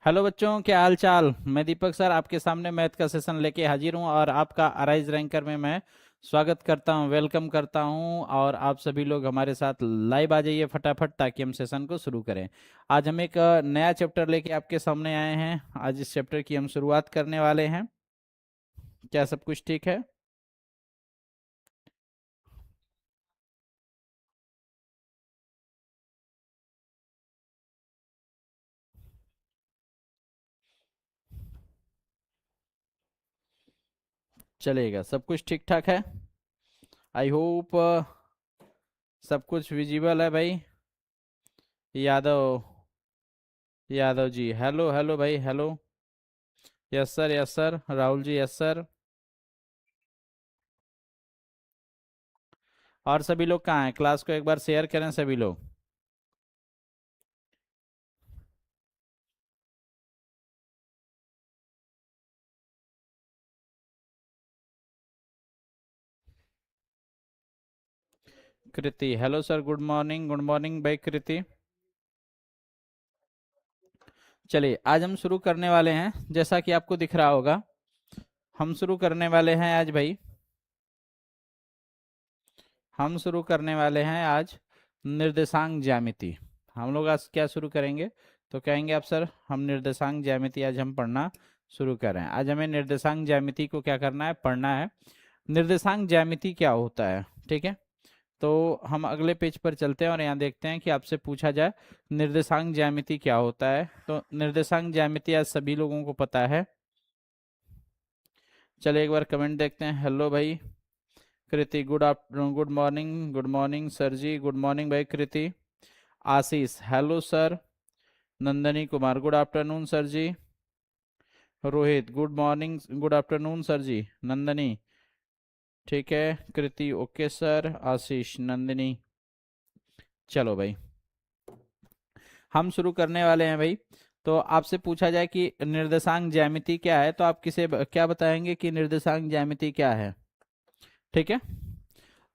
Hello बच्चों, क्या हाल चाल। मैं दीपक सर आपके सामने मैथ का सेशन लेके हाजिर हूँ और आपका अराइज रैंकर में मैं स्वागत करता हूँ, वेलकम करता हूँ। और आप सभी लोग हमारे साथ लाइव आ जाइए फटाफट ताकि हम सेशन को शुरू करें। आज हम एक नया चैप्टर लेके आपके सामने आए हैं। आज इस चैप्टर की हम शुरुआत करने वाले हैं। क्या सब कुछ ठीक है? चलेगा, सब कुछ ठीक ठाक है। आई होप सब कुछ विजिबल है भाई। यादव, यादव जी, हेलो हेलो भाई, hello. Yes sir, Rahul ji, yes sir. और सभी लोग कहाँ हैं? क्लास को एक बार शेयर करें सभी लोग। कृति, हेलो सर, गुड मॉर्निंग भाई कृति। चलिए, आज हम शुरू करने वाले हैं। जैसा कि आपको दिख रहा होगा, हम शुरू करने वाले हैं आज भाई। हम शुरू करने वाले हैं आज निर्देशांक ज्यामिति। हम लोग आज क्या शुरू करेंगे? तो कहेंगे आप सर हम निर्देशांक ज्यामिति आज हम पढ़ना शुरू करें। आज हमें निर्देशांक ज्यामिति को क्या करना है? पढ़ना है। निर्देशांक ज्यामिति क्या होता है? ठीक है, तो हम अगले पेज पर चलते हैं और यहाँ देखते हैं कि आपसे पूछा जाए निर्देशांक ज्यामिति क्या होता है। तो निर्देशांक ज्यामिति आज सभी लोगों को पता है। चलिए एक बार कमेंट देखते हैं। हेलो भाई Kriti, good afternoon, good morning sir ji, good morning भाई Kriti. Ashish, hello sir. Nandani Kumar, good afternoon sir ji. Rohit, good morning, good afternoon sir ji. Nandani, ठीक है। Kriti, okay sir. आशीष, नंदिनी। चलो भाई, हम शुरू करने वाले हैं भाई। तो आपसे पूछा जाए कि निर्देशांक ज्यामिति क्या है, तो आप क्या बताएंगे कि निर्देशांक ज्यामिति क्या है? ठीक है,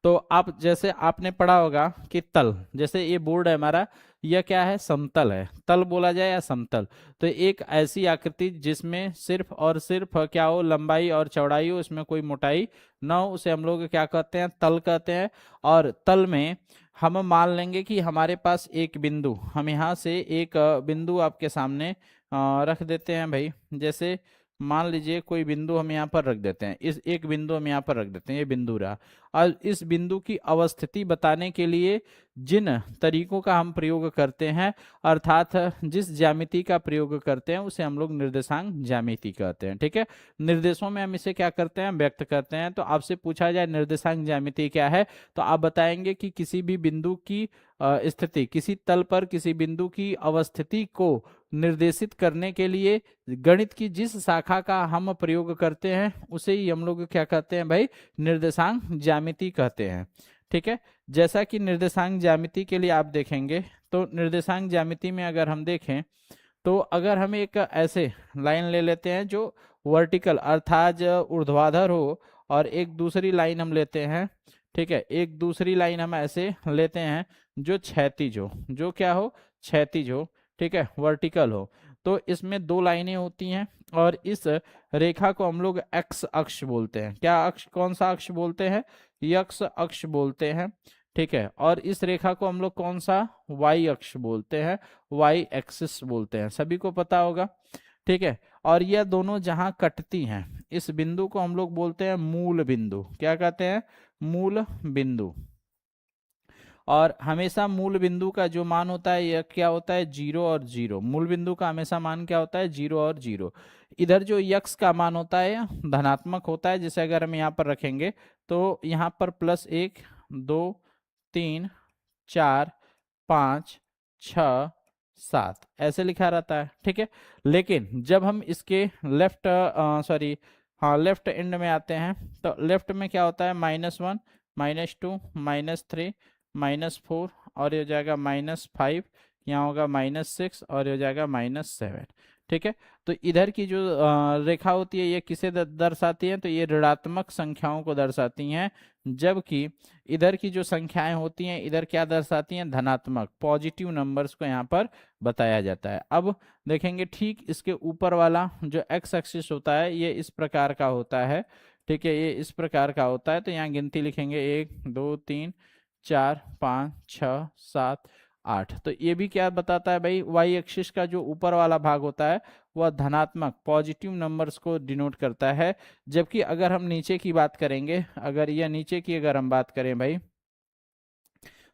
तो आप जैसे आपने पढ़ा होगा कि तल, जैसे ये बोर्ड है हमारा, यह क्या है? समतल है। तल बोला जाए या समतल, तो एक ऐसी आकृति जिसमें सिर्फ और सिर्फ क्या हो? लंबाई और चौड़ाई हो, इसमें कोई मोटाई ना हो, उसे हम लोग क्या कहते हैं? तल कहते हैं। और तल में हम मान लेंगे कि हमारे पास एक बिंदु, हम यहाँ से एक बिंदु आपके सामने रख देते हैं भाई। जैसे मान लीजिए कोई बिंदु हम यहाँ पर रख देते हैं, इस एक बिंदु हम यहाँ पर रख देते हैं, ये बिंदु रहा। और इस बिंदु की अवस्थिति बताने के लिए जिन तरीकों का हम प्रयोग करते हैं, अर्थात जिस ज्यामिति का प्रयोग करते हैं, उसे हम लोग निर्देशांक ज्यामिति कहते हैं। ठीक है, निर्देशों में हम इसे क्या करते हैं? व्यक्त करते हैं। तो आपसे पूछा जाए निर्देशांक ज्यामिति क्या है, तो आप बताएंगे कि किसी भी बिंदु की स्थिति, किसी तल पर किसी बिंदु की अवस्थिति को निर्देशित करने के लिए गणित की जिस शाखा का हम प्रयोग करते हैं, उसे ही हम लोग क्या कहते हैं भाई? निर्देशांक ज्यामिति कहते हैं। ठीक है, जैसा कि निर्देशांक ज्यामिति के लिए आप देखेंगे, तो निर्देशांक ज्यामिति में अगर हम देखें, तो अगर हम एक ऐसे लाइन ले लेते हैं जो वर्टिकल अर्थात ऊर्ध्वाधर हो, और एक दूसरी लाइन हम लेते हैं, ठीक है, एक दूसरी लाइन हम ऐसे लेते हैं जो क्षैतिज हो, जो क्या हो? क्षैतिज हो। ठीक है, वर्टिकल हो। तो इसमें दो लाइनें होती हैं, और इस रेखा को हम लोग एक्स अक्ष बोलते हैं। क्या अक्ष? कौन सा अक्ष बोलते हैं? यक्ष अक्ष बोलते हैं। ठीक है, और इस रेखा को हम लोग कौन सा? वाई अक्ष बोलते हैं, वाई एक्सिस बोलते हैं, सभी को पता होगा। ठीक है, और यह दोनों जहां कटती हैं, इस बिंदु को हम लोग बोलते हैं मूल बिंदु। क्या कहते हैं? मूल बिंदु। और हमेशा मूल बिंदु का जो मान होता है, यह क्या होता है? 0 और 0। मूल बिंदु का हमेशा मान क्या होता है? 0 और 0। इधर जो यक्स का मान होता है यह धनात्मक होता है। जैसे अगर हम यहाँ पर रखेंगे, तो यहाँ पर +1, 2, 3, 4, 5, 6, 7 ऐसे लिखा रहता है। ठीक है, लेकिन जब हम इसके लेफ्ट सॉरी हाँ लेफ्ट एंड में आते हैं, तो लेफ्ट में क्या होता है? -1, -2, -3, -4, और ये हो जाएगा -5, यहाँ होगा -6, और ये हो जाएगा -7। ठीक है। तो इधर की जो रेखा होती है ये किसे दर्शाती है, तो ये ऋणात्मक संख्याओं को दर्शाती हैं, जबकि इधर की जो संख्याएं होती हैं इधर क्या दर्शाती हैं, धनात्मक पॉजिटिव नंबर्स को यहाँ पर बताया जाता है। अब देखेंगे ठीक इसके ऊपर वाला जो एक्स एक्सिस होता है ये इस प्रकार का होता है, ठीक है, ये इस प्रकार का होता है। तो यहाँ गिनती लिखेंगे 1 2 3 4 5 6 7 8। तो ये भी क्या बताता है भाई, वाई एक्सिस का जो ऊपर वाला भाग होता है वह धनात्मक पॉजिटिव नंबर्स को डिनोट करता है। जबकि अगर हम नीचे की बात करेंगे, अगर यह नीचे की अगर हम बात करें भाई,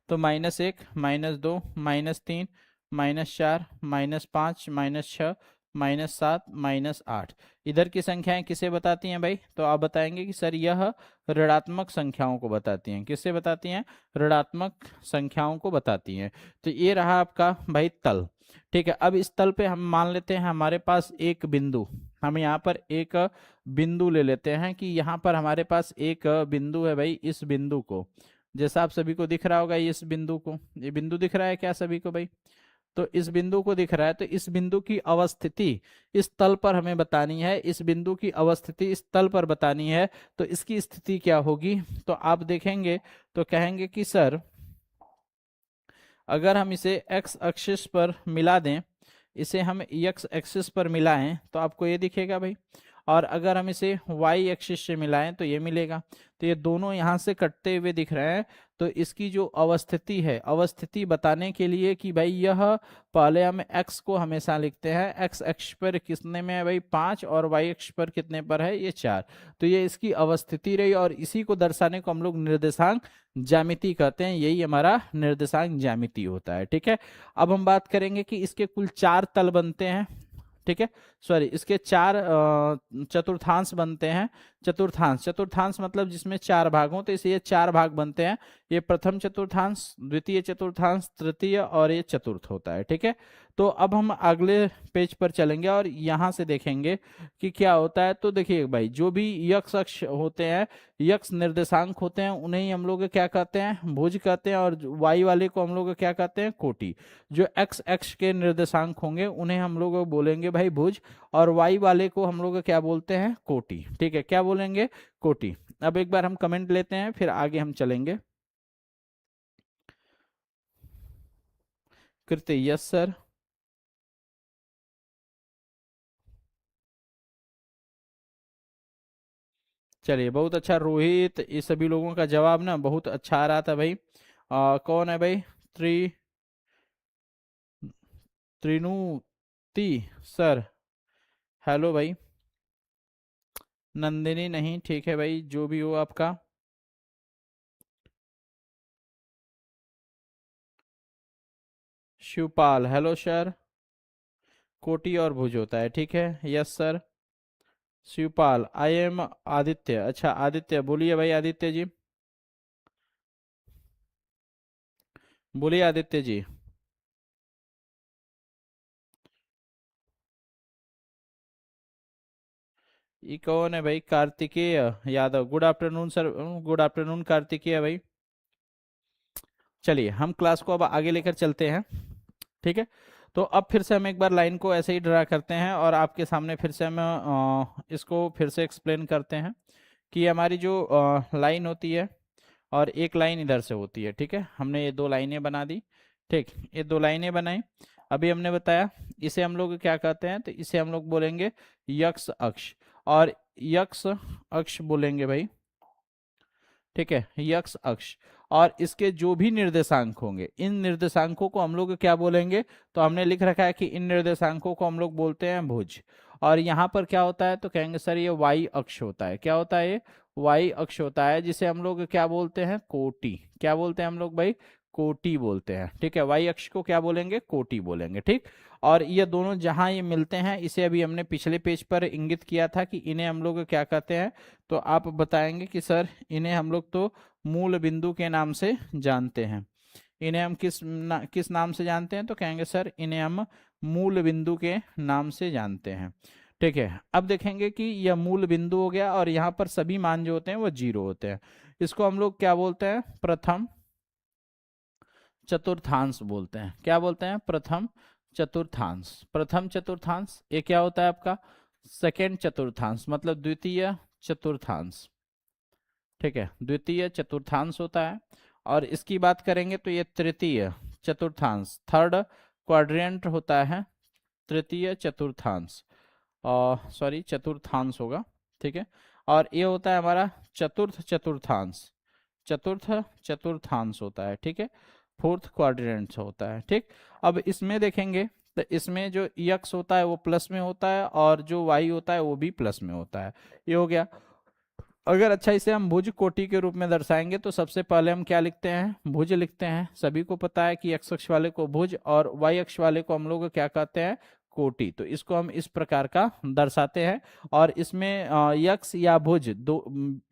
तो -1 -2 -3 -4 -5 -6 -7 -8, इधर की संख्याएं किसे बताती हैं भाई, तो आप बताएंगे कि सर यह ऋणात्मक संख्याओं को बताती हैं। किससे बताती हैं, ऋणात्मक संख्याओं को बताती हैं। तो ये रहा आपका भाई तल, ठीक है। अब इस तल पे हम मान लेते हैं हमारे पास एक बिंदु, हम यहाँ पर एक बिंदु ले लेते हैं कि यहाँ पर हमारे पास एक बिंदु है भाई। इस बिंदु को, जैसा आप सभी को दिख रहा होगा, इस बिंदु को, ये बिंदु दिख रहा है क्या सभी को भाई, तो इस बिंदु को दिख रहा है। तो इस बिंदु की अवस्थिति इस तल पर हमें बतानी है, इस बिंदु की अवस्थिति इस तल पर बतानी है। तो इसकी स्थिति क्या होगी, तो आप देखेंगे तो कहेंगे कि सर अगर हम इसे x एक्सिस पर मिला दें, इसे हम x एक्सिस पर मिलाएं तो आपको ये दिखेगा भाई, और अगर हम इसे y एक्सिस से मिलाएं तो ये मिलेगा। तो ये दोनों यहाँ से कटते हुए दिख रहे हैं। तो इसकी जो अवस्थिति है, अवस्थिति बताने के लिए कि भाई यह, पहले हम x को हमेशा लिखते हैं x अक्ष पर कितने में है भाई 5, और y अक्ष पर कितने पर है ये 4। तो ये इसकी अवस्थिति रही, और इसी को दर्शाने को हम लोग निर्देशांक ज्यामिति कहते हैं। यही हमारा निर्देशांक ज्यामिति होता है, ठीक है। अब हम बात करेंगे कि इसके कुल 4 तल बनते हैं, ठीक है, सॉरी, इसके 4 चतुर्थांश बनते हैं। चतुर्थांश, चतुर्थांश मतलब जिसमें 4 भाग हों, तो इसे ये 4 भाग बनते हैं। ये प्रथम चतुर्थांश, द्वितीय चतुर्थांश, तृतीय और ये चतुर्थ होता है, ठीक है। तो अब हम अगले पेज पर चलेंगे और यहाँ से देखेंगे कि क्या होता है। तो देखिए भाई, जो भी यक्ष अक्ष होते हैं, यक्ष निर्देशांक होते हैं, उन्हें ही हम लोग क्या कहते हैं, भुज कहते हैं, और वाई वाले को हम लोग क्या कहते हैं, कोटि। जो एक्स अक्ष के निर्देशांक होंगे उन्हें हम लोग बोलेंगे भाई भुज, और वाई वाले को हम लोग क्या बोलते हैं, कोटि, ठीक है। क्या बोलेंगे, कोटि। अब एक बार हम कमेंट लेते हैं फिर आगे हम चलेंगे। कृत्य, यस सर। चलिए बहुत अच्छा रोहित, ये सभी लोगों का जवाब ना बहुत अच्छा आ रहा था भाई। कौन है भाई, त्रि त्रिनुति सर, हेलो भाई। नंदिनी नहीं, ठीक है भाई, जो भी हो आपका। Shivpal, hello sir. कोटि और भुज होता है, ठीक है, yes sir. Shivpal, I am Aditya, अच्छा आदित्य, बोलिए भाई आदित्य जी, बोलिए आदित्य जी। ये कौन है भाई, Kartikeya Yadav, good afternoon sir, good afternoon Kartikeya भाई। चलिए हम क्लास को अब आगे लेकर चलते हैं, ठीक है। तो अब फिर से हम एक बार लाइन को ऐसे ही ड्रा करते हैं और आपके सामने फिर से हम इसको फिर से एक्सप्लेन करते हैं कि हमारी जो लाइन होती है और एक लाइन इधर से होती है, ठीक है। हमने ये 2 लाइनें बना दी, ठीक, ये 2 लाइनें बनाई। अभी हमने बताया इसे हम लोग क्या कहते हैं, तो इसे हम लोग बोलेंगे यक्ष अक्ष, और यक्ष अक्ष बोलेंगे भाई, ठीक है, यक्ष अक्ष। और इसके जो भी निर्देशांक होंगे, इन निर्देशांकों को हम लोग क्या बोलेंगे, तो हमने लिख रखा है कि इन निर्देशांकों को हम लोग बोलते हैं भुज। और यहाँ पर क्या होता है, तो कहेंगे सर ये वाई अक्ष होता है। क्या होता है, ये वाई अक्ष होता है, जिसे हम लोग क्या बोलते हैं, कोटि। क्या बोलते हैं हम लोग भाई, कोटि बोलते हैं, ठीक है। वाई अक्ष को क्या बोलेंगे, कोटि बोलेंगे, ठीक। और ये दोनों जहां ये मिलते हैं, इसे अभी हमने पिछले पेज पर इंगित किया था कि इन्हें हम लोग क्या कहते हैं, तो आप बताएंगे कि सर इन्हें हम लोग तो मूल बिंदु के नाम से जानते हैं। इन्हें हम किस नाम से जानते हैं, तो कहेंगे सर इन्हें हम मूल बिंदु के नाम से जानते हैं, ठीक है। अब देखेंगे कि यह मूल बिंदु हो गया, और यहाँ पर सभी मान जो होते हैं वो 0 होते हैं। इसको हम लोग क्या बोलते हैं, प्रथम चतुर्थांश बोलते हैं। क्या बोलते हैं, प्रथम चतुर्थांश, प्रथम चतुर्थांश, ये क्या होता है आपका सेकेंड चतुर्थांश, मतलब द्वितीय चतुर्थांश। ठीक है, द्वितीय चतुर्थांश होता है। और इसकी बात करेंगे तो ये तृतीय चतुर्थांश, थर्ड क्वाड्रेंट होता है तृतीय चतुर्थांश, और सॉरी चतुर्थांश होगा। ठीक है, और ये होता है हमारा चतुर्थ चतुर्थांश, चतुर्थ चतुर्थांश होता है। ठीक है, फोर्थ क्वाड्रेंट होता है। ठीक, अब इसमें देखेंगे तो इसमें जो यक्स होता है वो प्लस में होता है, और जो वाई होता है वो भी प्लस में होता है। ये हो गया। अगर अच्छा इसे हम भुज कोटि के रूप में दर्शाएंगे तो सबसे पहले हम क्या लिखते हैं, भुज लिखते हैं। सभी को पता है कि एक्स अक्ष वाले को भुज और वाई अक्ष वाले को हम लोग क्या कहते हैं, कोटि। तो इसको हम इस प्रकार का दर्शाते हैं। और इसमें यक्स या भुज दो,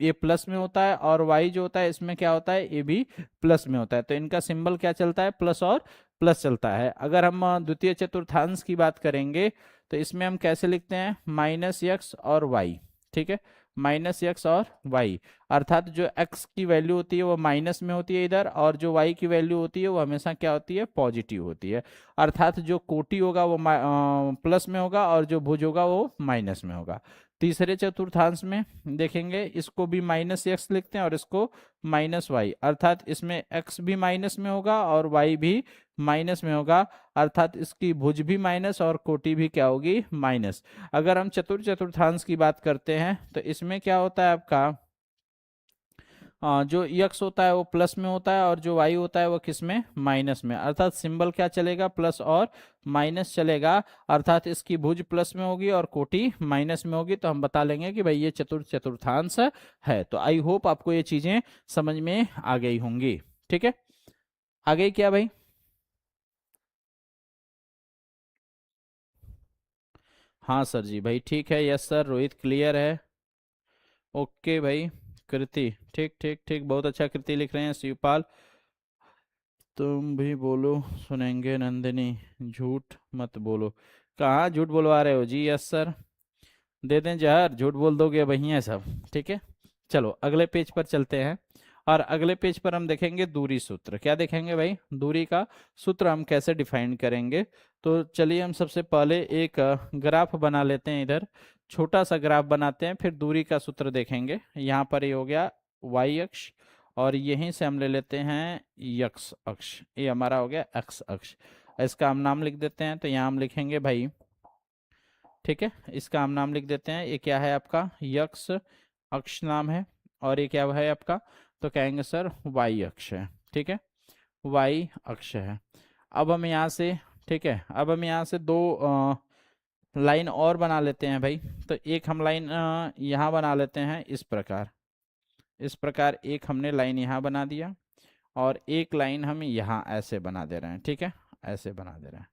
ये प्लस में होता है, और वाई जो होता है इसमें क्या होता है, ये भी प्लस में होता है। तो इनका सिंबल क्या चलता है, प्लस और प्लस चलता है। अगर हम द्वितीय चतुर्थांश की बात करेंगे तो इसमें हम कैसे लिखते हैं, माइनस यक्स और वाई। ठीक है, माइनस एक्स और वाई, अर्थात जो एक्स की वैल्यू होती है वो माइनस में होती है इधर, और जो वाई की वैल्यू होती है वो हमेशा क्या होती है, पॉजिटिव होती है। अर्थात जो कोटि होगा वो प्लस में होगा, और जो भुज होगा वो माइनस में होगा। तीसरे चतुर्थांश में देखेंगे, इसको भी माइनस एक्स लिखते हैं और इसको माइनस वाई, अर्थात इसमें एक्स भी माइनस में होगा और वाई भी माइनस में होगा, अर्थात इसकी भुज भी माइनस और कोटि भी क्या होगी, माइनस। अगर हम चतुर्थांश की बात करते हैं तो इसमें क्या होता है आपका, जो यक्स होता है वो प्लस में होता है, और जो वाई होता है वो किस में, माइनस में। अर्थात सिंबल क्या चलेगा, प्लस और माइनस चलेगा। अर्थात इसकी भुज प्लस में होगी और कोटि माइनस में होगी, तो हम बता लेंगे कि भाई ये चतुर्थांश है। तो आई होप आपको ये चीजें समझ में आ गई होंगी। ठीक है, आ गई क्या भाई? हाँ सर जी, भाई ठीक है, यस सर, रोहित क्लियर है। ओके भाई, कृति ठीक ठीक ठीक, बहुत अच्छा कृति लिख रहे हैं। शिवपाल, तुम भी बोलो, सुनेंगे। नंदिनी, झूठ मत बोलो। कहाँ झूठ बोलवा रहे हो जी? यस सर, दे दें जहर, झूठ बोल दोगे भैया सब। ठीक है, चलो अगले पेज पर चलते हैं। और अगले पेज पर हम देखेंगे दूरी सूत्र। क्या देखेंगे भाई, दूरी का सूत्र हम कैसे डिफाइन करेंगे। तो चलिए हम सबसे पहले एक ग्राफ बना लेते हैं। इधर छोटा सा ग्राफ बनाते हैं, फिर दूरी का सूत्र देखेंगे। यहाँ पर ये हो गया वाई अक्ष, और यहीं से हम ले लेते हैं यक्स अक्ष, ये हमारा हो गया एक्स अक्ष। इसका हम नाम लिख देते हैं। तो यहाँ हम लिखेंगे भाई, ठीक है, इसका हम नाम लिख देते हैं। ये क्या है आपका, यक्स अक्ष नाम है, और ये क्या है आपका, तो कहेंगे सर वाई अक्ष है। ठीक है, वाई अक्ष है। अब हम यहाँ से, ठीक है, अब हम यहाँ से दो लाइन और बना लेते हैं भाई। तो एक हम लाइन यहाँ बना लेते हैं इस प्रकार, इस प्रकार एक हमने लाइन यहाँ बना दिया, और एक लाइन हम यहाँ ऐसे बना दे रहे हैं। ठीक है, ऐसे बना दे रहे हैं।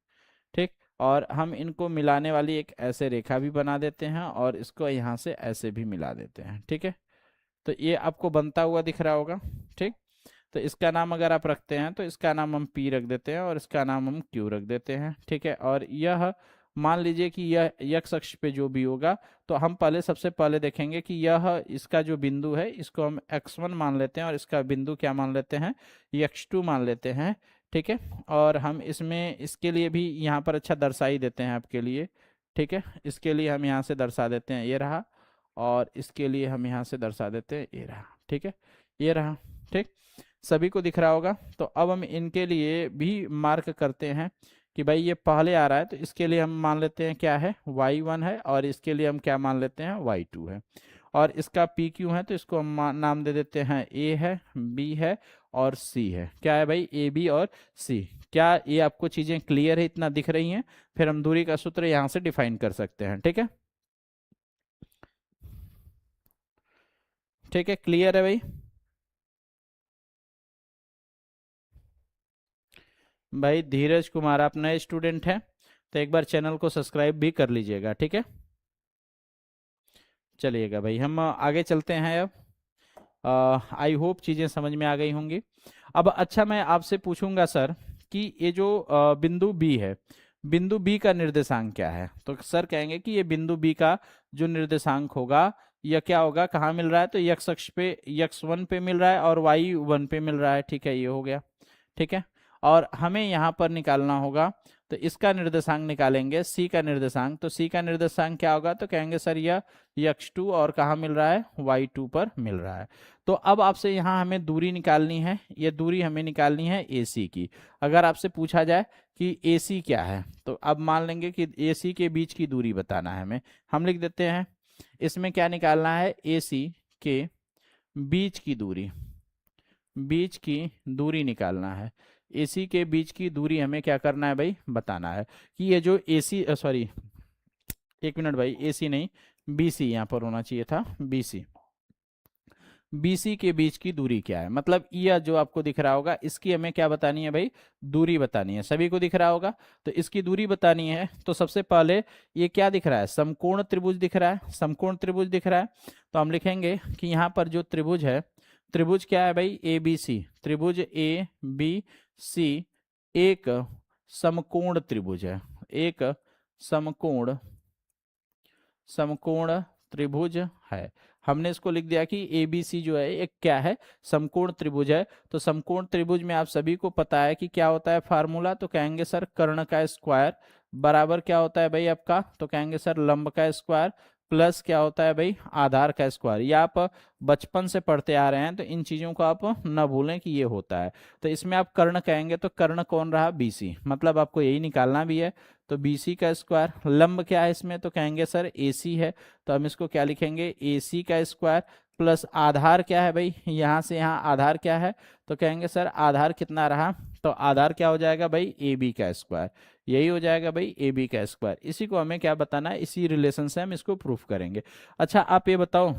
ठीक, और हम इनको मिलाने वाली एक ऐसे रेखा भी बना देते हैं, और इसको यहाँ से ऐसे भी मिला देते हैं। ठीक है, तो ये आपको बनता हुआ दिख रहा होगा। ठीक, तो इसका नाम अगर आप रखते हैं तो इसका नाम हम P रख देते हैं, और इसका नाम हम Q रख देते हैं। ठीक है, और यह मान लीजिए कि यह x अक्ष पे जो भी होगा, तो हम पहले सबसे पहले देखेंगे कि यह इसका जो बिंदु है इसको हम x1 मान लेते हैं, और इसका बिंदु क्या मान लेते हैं, x2 मान लेते हैं। ठीक है, और हम इसमें इसके लिए भी यहाँ पर अच्छा दर्शा ही देते हैं आपके लिए। ठीक है, इसके लिए हम यहाँ से दर्शा देते हैं, ये रहा, और इसके लिए हम यहाँ से दर्शा देते हैं, ये रहा। ठीक है, ये रहा। ठीक, सभी को दिख रहा होगा। तो अब हम इनके लिए भी मार्क करते हैं कि भाई ये पहले आ रहा है, तो इसके लिए हम मान लेते हैं क्या है, y1 है, और इसके लिए हम क्या मान लेते हैं, y2 है, और इसका PQ है, तो इसको हम नाम दे देते हैं A है, B है और C है। क्या है भाई, A B और C। क्या ये आपको चीजें क्लियर है, इतना दिख रही हैं? फिर हम दूरी का सूत्र यहाँ से डिफाइन कर सकते हैं। ठीक है, ठीक है, क्लियर है भाई? भाई धीरज कुमार, आप नए स्टूडेंट हैं तो एक बार चैनल को सब्सक्राइब भी कर लीजिएगा। ठीक है, चलिएगा भाई, हम आगे चलते हैं। अब आई होप चीज़ें समझ में आ गई होंगी। अब अच्छा मैं आपसे पूछूंगा सर कि ये जो बिंदु बी है, बिंदु बी का निर्देशांक क्या है? तो सर कहेंगे कि ये बिंदु बी का जो निर्देशांक होगा यह क्या होगा, कहाँ मिल रहा है, तो यक्स अक्ष पे x1 पे मिल रहा है और y1 पे मिल रहा है। ठीक है, ये हो गया। ठीक है, और हमें यहाँ पर निकालना होगा, तो इसका निर्देशांक निकालेंगे, सी का निर्देशांक। तो सी का निर्देशांक क्या होगा, तो कहेंगे सर यह x2 और कहाँ मिल रहा है, y2 पर मिल रहा है। तो अब आपसे यहाँ हमें दूरी निकालनी है, ये दूरी हमें निकालनी है AC की। अगर आपसे पूछा जाए कि AC क्या है, तो अब मान लेंगे कि AC के बीच की दूरी बताना है हमें। हम लिख देते हैं, इसमें क्या निकालना है, AC के बीच की दूरी, बीच की दूरी निकालना है। AC के बीच की दूरी हमें क्या करना है भाई, बताना है कि ये जो AC, सॉरी एक मिनट भाई, AC नहीं, BC यहाँ पर होना चाहिए था, BC के बीच की दूरी क्या है, मतलब यह जो आपको दिख रहा होगा इसकी हमें क्या बतानी है भाई, दूरी बतानी है। सभी को दिख रहा होगा, तो इसकी दूरी बतानी है। तो सबसे पहले ये क्या दिख रहा है, समकोण त्रिभुज दिख रहा है, समकोण त्रिभुज दिख रहा है। तो हम लिखेंगे कि यहाँ पर जो त्रिभुज है, त्रिभुज क्या है भाई, ABC, त्रिभुज ABC एक समकोण त्रिभुज है, एक समकोण समकोण त्रिभुज है। हमने इसको लिख दिया कि ABC जो है एक क्या है, समकोण त्रिभुज है। तो समकोण त्रिभुज में आप सभी को पता है कि क्या होता है फार्मूला, तो कहेंगे सर कर्ण का स्क्वायर बराबर क्या होता है भाई आपका, तो कहेंगे सर लंब का स्क्वायर प्लस क्या होता है भाई, आधार का स्क्वायर। ये आप बचपन से पढ़ते आ रहे हैं, तो इन चीजों को आप न भूलें कि ये होता है। तो इसमें आप कर्ण कहेंगे, तो कर्ण कौन रहा, BC, मतलब आपको यही निकालना भी है। तो BC का स्क्वायर, लंब क्या है इसमें, तो कहेंगे सर AC है, तो हम इसको क्या लिखेंगे, AC का स्क्वायर प्लस आधार क्या है भाई, यहाँ से यहाँ आधार क्या है, तो कहेंगे सर आधार कितना रहा, तो आधार क्या हो जाएगा भाई, AB का स्क्वायर। यही हो जाएगा भाई AB का स्क्वायर। इसी को हमें क्या बताना है, इसी रिलेशन से हम इसको प्रूफ करेंगे। अच्छा आप ये बताओ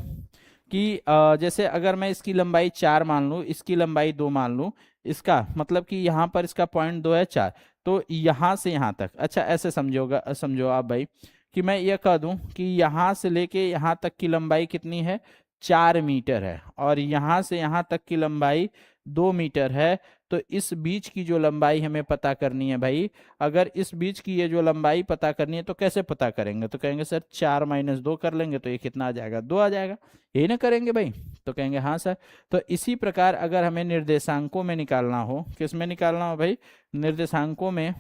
कि जैसे अगर मैं इसकी लंबाई 4 मान लूँ, इसकी लंबाई 2 मान लूँ, इसका मतलब कि यहाँ पर इसका पॉइंट 2 है 4, तो यहाँ से यहाँ तक, अच्छा ऐसे समझोगा, समझो आप भाई कि मैं ये कह दूं कि यहाँ से लेके यहाँ तक की लंबाई कितनी है, 4 मीटर है, और यहाँ से यहाँ तक की लंबाई 2 मीटर है। तो इस बीच की जो लंबाई हमें पता करनी है भाई, अगर इस बीच की ये जो लंबाई पता करनी है तो कैसे पता करेंगे, तो कहेंगे सर 4 - 2 कर लेंगे, तो ये कितना आ जाएगा, 2 आ जाएगा। यही ना करेंगे भाई, तो कहेंगे हाँ सर। तो इसी प्रकार अगर हमें निर्देशांकों में निकालना हो, किस में निकालना हो भाई, निर्देशांकों में,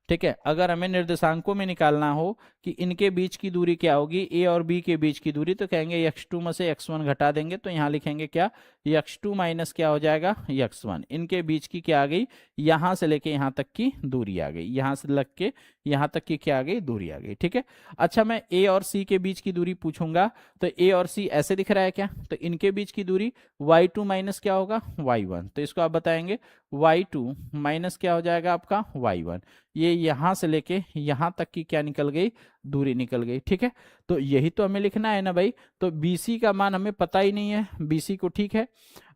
ठीक है, अगर हमें निर्देशांकों में निकालना हो कि इनके बीच की दूरी क्या होगी, A और B के बीच की दूरी, तो कहेंगे x2 में से x1 घटा देंगे, तो यहाँ लिखेंगे क्या, x2 माइनस क्या हो जाएगा, x1। इनके बीच की क्या आ गई, यहाँ से लेके यहाँ तक की दूरी आ गई, यहाँ से लग के यहाँ तक की क्या आ गई, दूरी आ गई, ठीक है। अच्छा मैं A और C के बीच की दूरी पूछूंगा, तो A और C ऐसे दिख रहा है क्या, तो इनके बीच की दूरी y2 माइनस क्या होगा, y1, तो इसको आप बताएंगे y2 माइनस क्या हो जाएगा आपका, y1। ये यहां से लेके यहां तक की क्या निकल गई, दूरी निकल गई, ठीक है। तो यही तो हमें लिखना है ना भाई। तो BC का मान हमें पता ही नहीं है, BC को, ठीक है।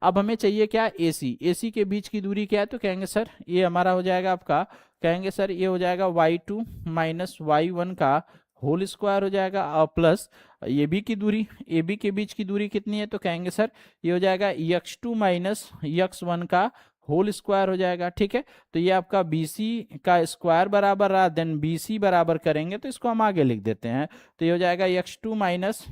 अब हमें चाहिए क्या, AC के बीच की दूरी क्या है, तो कहेंगे सर ये हमारा हो जाएगा आपका, कहेंगे सर ये हो जाएगा y2 माइनस y1 का होल स्क्वायर हो जाएगा, और प्लस AB की दूरी, AB के बीच की दूरी कितनी है, तो कहेंगे सर ये हो जाएगा x2 माइनस x1 का होल स्क्वायर हो जाएगा, ठीक है। तो ये आपका BC का स्क्वायर बराबर रहा, देन BC बराबर करेंगे तो इसको हम आगे लिख देते हैं। तो ये हो जाएगा x2 माइनस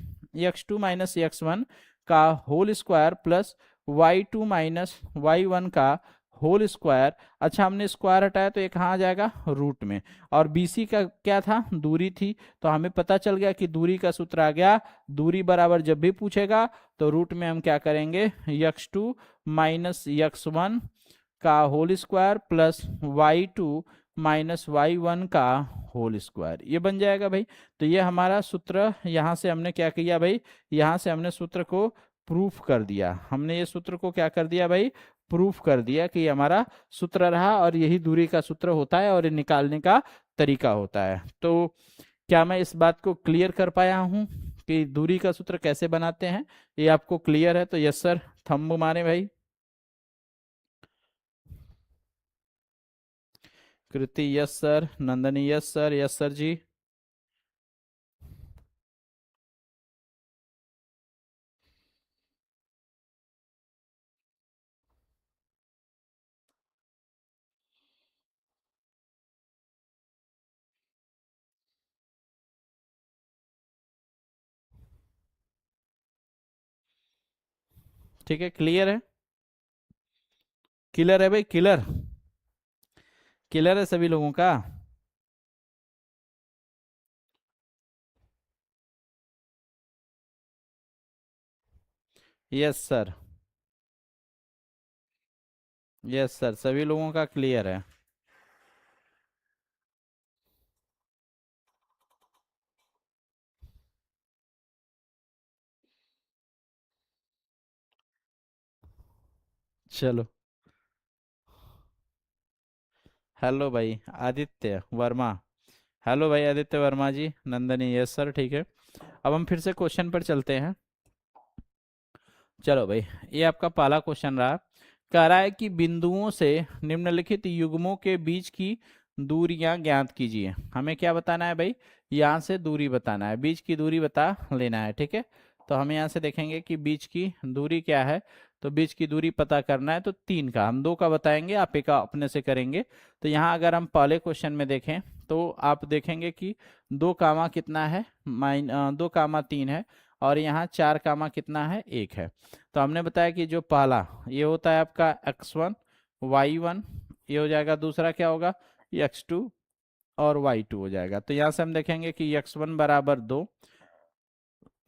x1 का whole square plus y2 minus y1 का होल स्क्वायर। अच्छा हमने स्क्वायर हटाया तो ये कहाँ आ जाएगा, रूट में। और BC का क्या था, दूरी थी, तो हमें पता चल गया कि दूरी का सूत्र आ गया, दूरी बराबर जब भी पूछेगा तो रूट में हम क्या करेंगे, x2 माइनस x1 का whole square plus y2 minus y1 का होल स्क्वायर, ये बन जाएगा भाई। तो ये हमारा सूत्र, यहाँ से हमने क्या किया भाई, यहाँ से हमने सूत्र को प्रूफ कर दिया, हमने ये सूत्र को क्या कर दिया भाई, प्रूफ कर दिया कि ये हमारा सूत्र रहा, और यही दूरी का सूत्र होता है और ये निकालने का तरीका होता है। तो क्या मैं इस बात को क्लियर कर पाया हूँ कि दूरी का सूत्र कैसे बनाते हैं, ये आपको क्लियर है, तो यस सर थंब मारे भाई। Kriti yes sir, Nandani yes sir, yes sir ji. ठीक है, क्लियर है। क्लियर है भाई, क्लियर? क्लियर है सभी लोगों का? Yes sir. यस सर, सभी लोगों का क्लियर है। चलो। हेलो भाई आदित्य वर्मा। हेलो भाई आदित्य वर्मा जी, नंदनी, यस सर, ठीक है। अब हम फिर से क्वेश्चन पर चलते हैं। चलो भाई, ये आपका पहला क्वेश्चन रहा। कह रहा है कि बिंदुओं से निम्नलिखित युग्मों के बीच की दूरियां ज्ञात कीजिए। हमें क्या बताना है भाई? यहाँ से दूरी बताना है, बीच की दूरी बता लेना है, ठीक है। तो हम यहाँ से देखेंगे कि बीच की दूरी क्या है। तो बीच की दूरी पता करना है, तो 3 का, हम 2 का बताएंगे, आप एक का अपने से करेंगे। तो यहाँ अगर हम पहले क्वेश्चन में देखें तो आप देखेंगे कि 2 कामा कितना है, 2 कामा 3 है, और यहाँ 4 कामा कितना है, 1 है। तो हमने बताया कि जो पहला ये होता है आपका x1 y1, ये हो जाएगा। दूसरा क्या होगा? x2 और y2 हो जाएगा। तो यहाँ से हम देखेंगे कि x1 बराबर 2,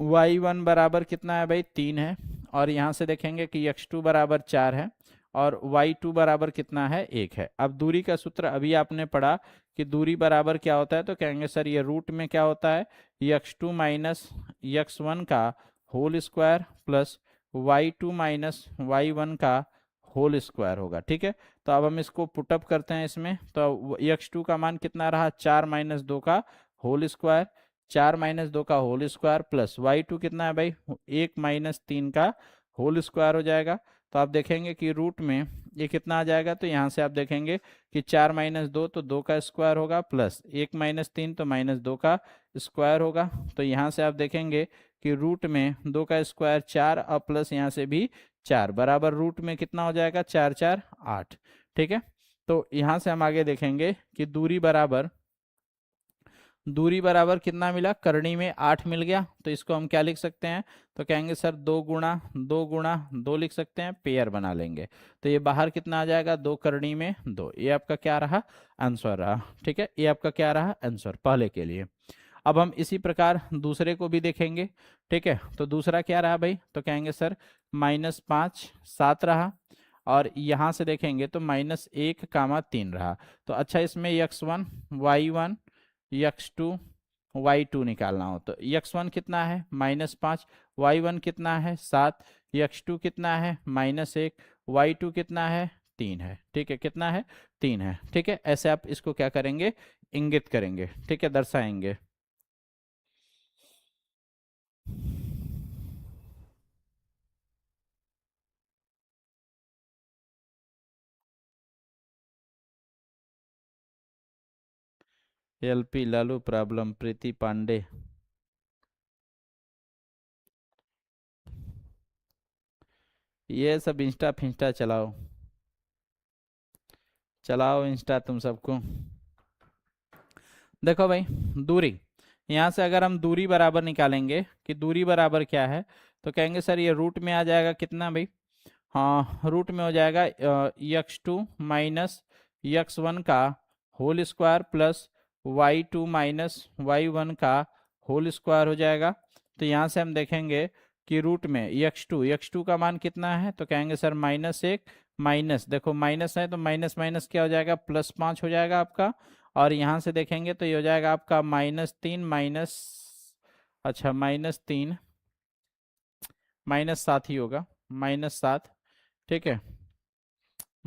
y1 बराबर कितना है भाई? 3 है। और यहाँ से देखेंगे कि x2 बराबर 4 है, और y2 बराबर कितना है? 1 है। अब दूरी का सूत्र अभी आपने पढ़ा कि दूरी बराबर क्या होता है, तो कहेंगे सर ये रूट में क्या होता है, x2 माइनस x1 का whole square plus y2 minus y1 का होल स्क्वायर होगा, ठीक है। तो अब हम इसको पुटअप करते हैं इसमें, तो x2 का मान कितना रहा? 4 माइनस 2 का होल स्क्वायर, 4 माइनस 2 का होल स्क्वायर प्लस y2 कितना है भाई? 1 माइनस 3 का होल स्क्वायर हो जाएगा। तो आप देखेंगे कि रूट में ये कितना आ जाएगा, तो यहाँ से आप देखेंगे कि 4 माइनस 2 तो 2 का स्क्वायर होगा, प्लस 1 माइनस 3 तो माइनस 2 का स्क्वायर होगा। तो यहाँ से आप देखेंगे कि रूट में 2 का स्क्वायर 4, और प्लस यहाँ से भी 4, बराबर रूट में कितना हो जाएगा? 4 4 8, ठीक है। तो यहाँ से हम आगे देखेंगे कि दूरी बराबर कितना मिला? करनी में 8 मिल गया। तो इसको हम क्या लिख सकते हैं? तो कहेंगे सर 2 गुणा 2 लिख सकते हैं, पेयर बना लेंगे। तो ये बाहर कितना आ जाएगा? 2 करनी में 2। ये आपका क्या रहा? आंसर रहा, ठीक है। ये आपका क्या रहा? आंसर पहले के लिए। अब हम इसी प्रकार दूसरे को भी देखेंगे, ठीक है। तो दूसरा क्या रहा भाई? तो कहेंगे सर -5 7 रहा, और यहाँ से देखेंगे तो -1 कामा 3 रहा। तो अच्छा, इसमें x1 y1 x2 y2 निकालना हो तो x1 कितना है? -5, y1 कितना है? 7, x2 कितना है? -1, y2 कितना है? 3 है, ठीक है। कितना है? 3 है, ठीक है। ऐसे आप इसको क्या करेंगे? इंगित करेंगे, ठीक है, दर्शाएंगे। एलपी लालू प्रॉब्लम, प्रीति पांडे। ये सब इंस्टा फिंस्टा चलाओ, चलाओ इंस्टा तुम सबको। देखो भाई, दूरी, यहाँ से अगर हम दूरी बराबर निकालेंगे कि दूरी बराबर क्या है, तो कहेंगे सर ये रूट में आ जाएगा कितना भाई? हाँ, रूट में हो जाएगा x2 माइनस x1 का whole square plus y2 minus y1 का होल स्क्वायर हो जाएगा। तो यहाँ से हम देखेंगे कि रूट में x2 का मान कितना है, तो कहेंगे सर -1, माइनस, देखो माइनस है तो माइनस माइनस क्या हो जाएगा? +5 हो जाएगा आपका। और यहाँ से देखेंगे तो ये हो जाएगा आपका -3 माइनस, अच्छा -3, -7 ही होगा, -7, ठीक है।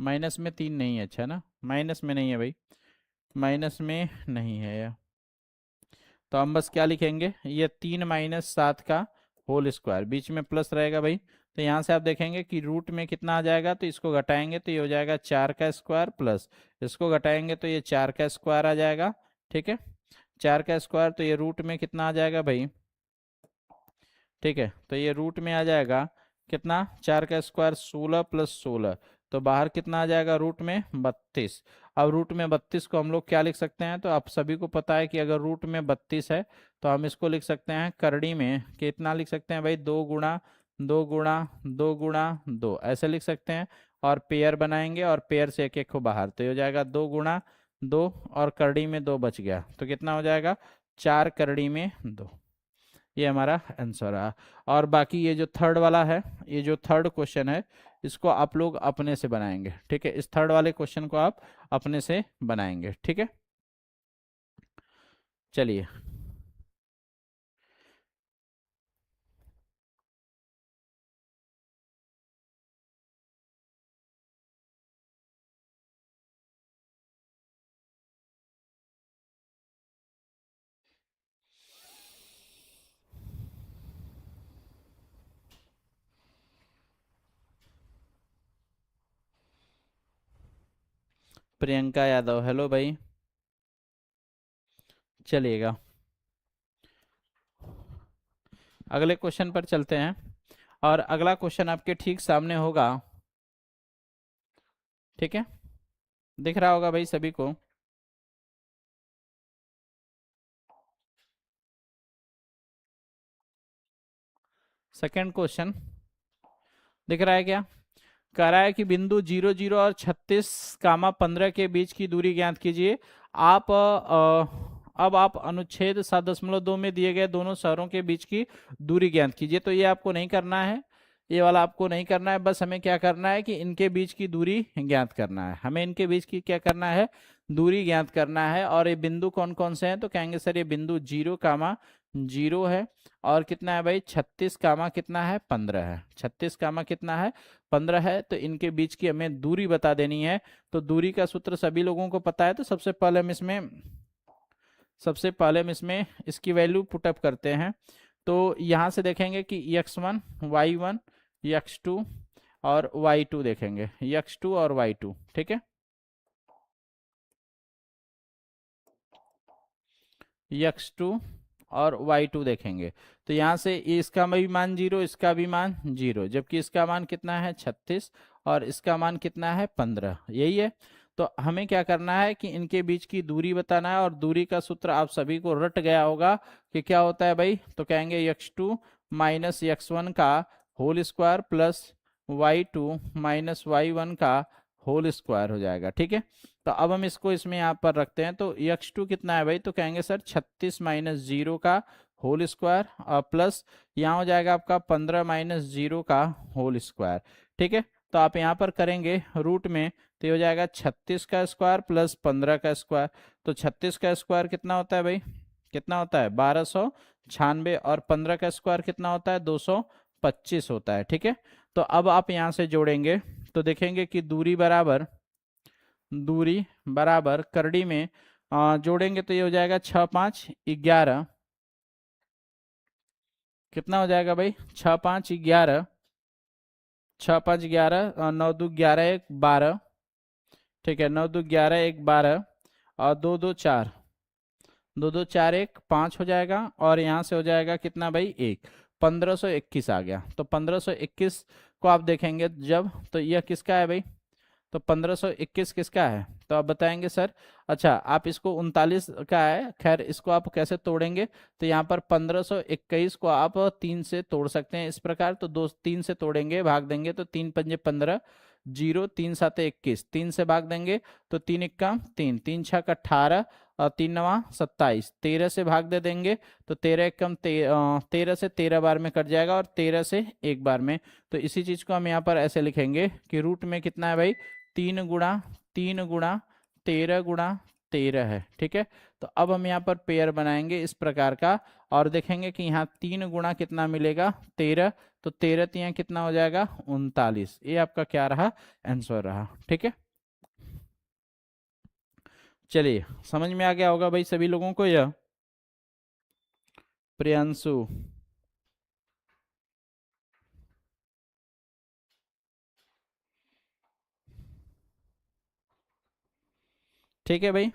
माइनस में 3 नहीं है, अच्छा ना, माइनस में नहीं है भाई, माइनस में नहीं है यह। तो हम बस क्या लिखेंगे? ये 3 - 7 का होल स्क्वायर, बीच में प्लस रहेगा भाई। तो यहाँ से आप देखेंगे कि रूट में कितना आ जाएगा, तो इसको घटाएंगे तो ये हो जाएगा 4 का स्क्वायर, प्लस इसको घटाएंगे तो ये 4 का स्क्वायर आ जाएगा, ठीक है। 4 का स्क्वायर, तो ये रूट में कितना आ जाएगा भाई? ठीक है, तो ये रूट में आ जाएगा कितना? 4 का स्क्वायर 16 + 16, तो बाहर कितना आ जाएगा? रूट में 32। अब रूट में 32 को हम लोग क्या लिख सकते हैं? तो आप सभी को पता है कि अगर रूट में 32 है तो हम इसको लिख सकते हैं करड़ी में कितना लिख सकते हैं भाई? 2 गुणा 2 गुणा 2 गुणा 2, ऐसे लिख सकते हैं। और पेयर बनाएंगे और पेयर से एक एक को बाहर, तो ये हो जाएगा 2 गुणा 2, और करड़ी में 2 बच गया तो कितना हो जाएगा 4 करड़ी में 2। ये हमारा आंसर है। और बाकी ये जो थर्ड वाला है, ये जो थर्ड क्वेश्चन है, इसको आप लोग अपने से बनाएंगे, ठीक है। इस थर्ड वाले क्वेश्चन को आप अपने से बनाएंगे, ठीक है। चलिए, प्रियंका यादव, हेलो भाई। चलिएगा, अगले क्वेश्चन पर चलते हैं। और अगला क्वेश्चन आपके ठीक सामने होगा, ठीक है, दिख रहा होगा भाई सभी को। सेकंड क्वेश्चन दिख रहा है क्या? कह रहा है कि बिंदु 0 0 और 36 15 के बीच की दूरी ज्ञात कीजिए। आप अब आप अनुच्छेद 7.2 में दिए गए दोनों शहरों के बीच की दूरी ज्ञात कीजिए। तो ये आपको नहीं करना है, ये वाला आपको नहीं करना है। बस हमें क्या करना है कि इनके बीच की दूरी ज्ञात करना है। हमें इनके बीच की क्या करना है, दूरी ज्ञात करना है। और ये बिंदु कौन कौन से हैं? तो कहेंगे सर ये बिंदु 0 है, और कितना है भाई 36 कितना है 15 है। तो इनके बीच की हमें दूरी बता देनी है। तो दूरी का सूत्र सभी लोगों को पता है। तो सबसे पहले हम इसमें इसकी वैल्यू पुटअप करते हैं। तो यहाँ से देखेंगे कि x1 y1 x2 और y2 देखेंगे, x2 और y2, ठीक है। x2 और y2 देखेंगे। तो यहाँ से इसका भी मान 0, इसका भी मान 0, जबकि इसका मान कितना है 36 और इसका मान कितना है 15, यही है। तो हमें क्या करना है कि इनके बीच की दूरी बताना है। और दूरी का सूत्र आप सभी को रट गया होगा कि क्या होता है भाई। तो कहेंगे x2 माइनस x1 का whole square plus y2 minus y1 का होल स्क्वायर हो जाएगा, ठीक है। तो अब हम इसको इसमें यहाँ पर रखते हैं। तो x2 कितना है भाई? तो कहेंगे सर 36 माइनस 0 का होल स्क्वायर और प्लस यहाँ हो जाएगा आपका 15 माइनस 0 का होल स्क्वायर, ठीक है। तो आप यहाँ पर करेंगे रूट में, तो ये हो जाएगा 36 का स्क्वायर प्लस 15 का स्क्वायर। तो 36 का स्क्वायर कितना होता है भाई? कितना होता है 1296, और 15 का स्क्वायर कितना होता है 225 होता है, ठीक है। तो अब आप यहाँ से जोड़ेंगे तो देखेंगे कि दूरी बराबर करड़ी में जोड़ेंगे तो ये हो जाएगा 6 5 11। कितना हो जाएगा भाई 6 5 11, 6 5 11, 9 2 11 1 12, ठीक है। 9 2 11 1 12 और 2 2 4, 2 2 4 1 5 हो जाएगा। और यहाँ से हो जाएगा कितना भाई 1, 1521 आ गया। तो 1521 को आप देखेंगे जब, तो यह किसका है भाई? तो 1521 किसका है? तो आप बताएंगे सर। अच्छा, आप इसको 39 का है, खैर इसको आप कैसे तोड़ेंगे? तो यहाँ पर 1521 को आप 3 से तोड़ सकते हैं इस प्रकार। तो 3 से तोड़ेंगे, भाग देंगे तो 3 पंजे 15, 0 3 7 21, 3 से भाग देंगे तो 3 इक्का 3, 3 छः का 18 और 3 नवा 27, 13 से भाग दे देंगे तो 13 एकम 13 से 13 बार में कट जाएगा और 13 से एक बार में। तो इसी चीज को हम यहाँ पर ऐसे लिखेंगे कि रूट में कितना है भाई 3 गुणा 13 है, ठीक है। तो अब हम यहाँ पर पेयर बनाएंगे इस प्रकार का, और देखेंगे कि यहाँ 3 गुणा कितना मिलेगा 13। तो 13 तिया कितना हो जाएगा 39। ये आपका क्या रहा आंसर रहा, ठीक है। चलिए, समझ में आ गया होगा भाई सभी लोगों को यह। प्रियांशु, ठीक है भाई।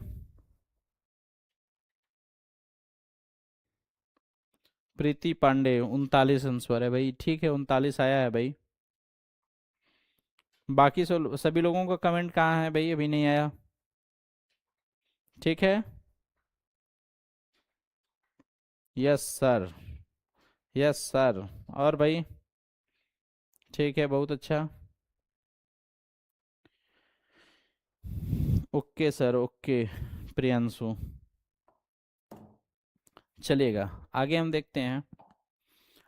प्रीति पांडे 39 आंसर है भाई, ठीक है 39 आया है भाई। बाकी सभी लोगों का कमेंट कहाँ है भाई? अभी नहीं आया, ठीक है। Yes sir, yes sir. और भाई ठीक है, बहुत अच्छा। ओके सर, ओके प्रियांशु, चलिएगा आगे हम देखते हैं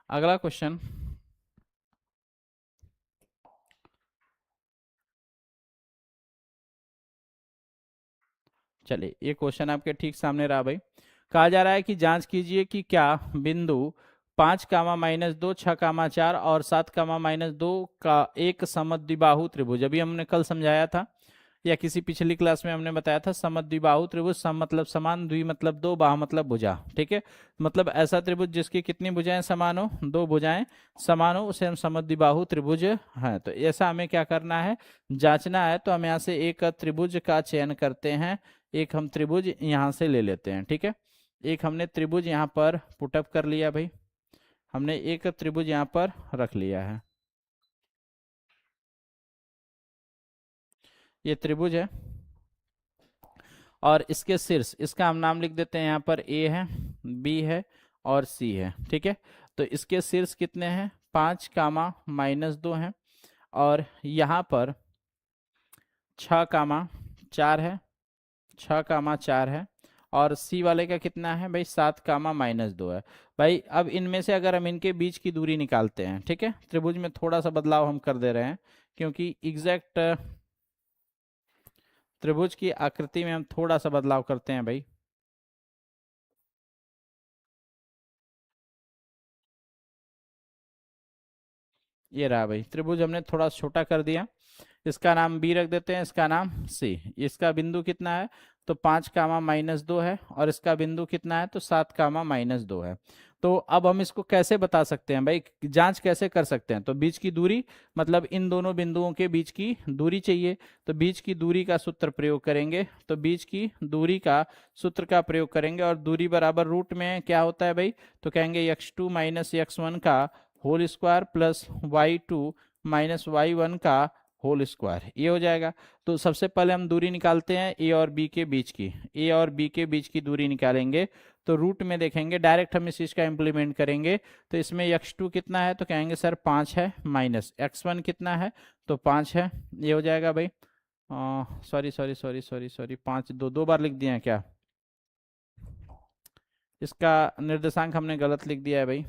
अगला क्वेश्चन। चलिए ये क्वेश्चन आपके ठीक सामने रहा भाई। कहा जा रहा है कि जांच कीजिए कि क्या बिंदु 5, -2, 6, 4 और 7, -2 का एक समद्विबाहु त्रिभुज, अभी हमने कल समझाया था या किसी पिछली क्लास में हमने बताया था, समद्विबाहु त्रिभुज, सम मतलब समान, द्वि मतलब दो, बाहु मतलब भुजा, ठीक है। मतलब ऐसा त्रिभुज जिसकी कितनी भुजाएं समान हो, दो भुजाएं समान हो, उसे हम समद्विबाहु त्रिभुज है। तो ऐसा हमें क्या करना है, जांचना है। तो हम यहाँ से एक त्रिभुज का चयन करते हैं, एक हम त्रिभुज यहाँ से ले लेते हैं, ठीक है। एक हमने त्रिभुज यहाँ पर पुटअप कर लिया भाई, हमने एक त्रिभुज यहाँ पर रख लिया है, ये त्रिभुज है। और इसके शीर्ष, इसका हम नाम लिख देते हैं, यहाँ पर ए है, बी है और सी है, ठीक है। तो इसके शीर्ष कितने हैं, 5, -2 हैं, और यहाँ पर 6, 4 है, 6, 4 है, और सी वाले का कितना है भाई, 7, -2 है। भाई अब इनमें से अगर हम इनके बीच की दूरी निकालते हैं, ठीक है, त्रिभुज में थोड़ा सा बदलाव हम कर दे रहे हैं, क्योंकि एग्जैक्ट त्रिभुज की आकृति में हम थोड़ा सा बदलाव करते हैं भाई। ये रहा भाई त्रिभुज, हमने थोड़ा छोटा कर दिया, इसका नाम बी रख देते हैं, इसका नाम सी। इसका बिंदु कितना है, तो 5, -2 है, और इसका बिंदु कितना है, तो 7, -2 है। तो अब हम इसको कैसे बता सकते हैं भाई, जांच कैसे कर सकते हैं, तो बीच की दूरी, मतलब इन दोनों बिंदुओं के बीच की दूरी चाहिए, तो बीच की दूरी का सूत्र प्रयोग करेंगे, तो बीच की दूरी का सूत्र का प्रयोग करेंगे, और दूरी बराबर रूट में क्या होता है भाई, तो कहेंगे x2 - x1 का whole square plus y2 - y1 का होल स्क्वायर, ये हो जाएगा। तो सबसे पहले हम दूरी निकालते हैं ए और बी के बीच की, ए और बी के बीच की दूरी निकालेंगे, तो रूट में देखेंगे, डायरेक्ट हम इस चीज़ का इम्प्लीमेंट करेंगे। तो इसमें x2 कितना है, तो कहेंगे सर 5 है, माइनस x1 कितना है, तो 5 है, ये हो जाएगा भाई। Sorry sorry sorry sorry sorry, 5 दो बार लिख दिए हैं क्या, इसका निर्देशांक हमने गलत लिख दिया है भाई,